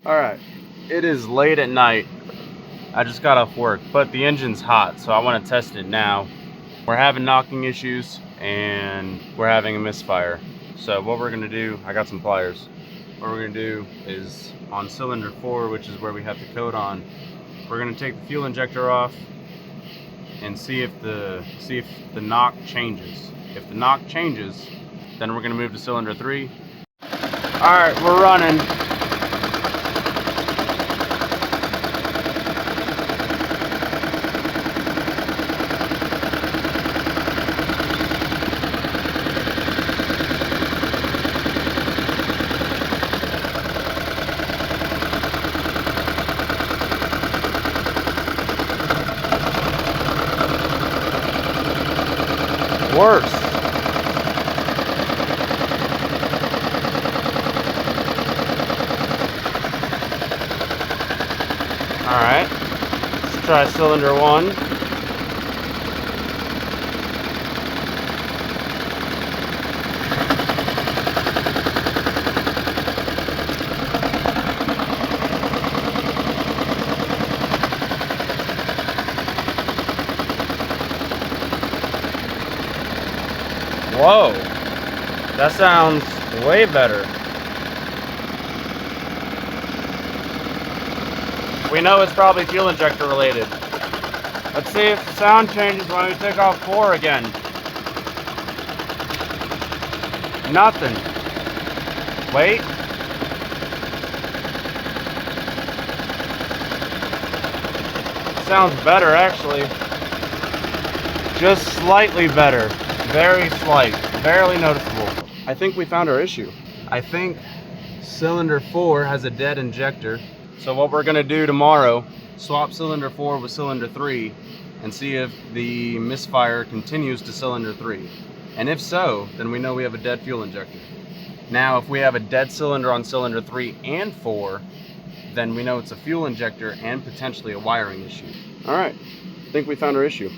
Alright, it is late at night. I just got off work, but the engine's hot, so I want to test it now. We're having knocking issues, and we're having a misfire. So what we're going to do, I got some pliers. What we're going to do is, on cylinder 4, which is where we have the coat on, we're going to take the fuel injector off and see if the knock changes. If the knock changes, then we're going to move to cylinder 3. Alright, we're running. Worse. Alright, let's try cylinder 1. Whoa, that sounds way better. We know it's probably fuel injector related. Let's see if the sound changes when we take off 4 again. Nothing. Wait. Sounds better actually. Just slightly better. Very slight, barely noticeable. I think we found our issue. I think cylinder 4 has a dead injector. So what we're gonna do tomorrow, swap cylinder 4 with cylinder 3 and see if the misfire continues to cylinder 3. And if so, then we know we have a dead fuel injector. Now, if we have a dead cylinder on cylinder 3 and 4, then we know it's a fuel injector and potentially a wiring issue. All right, I think we found our issue.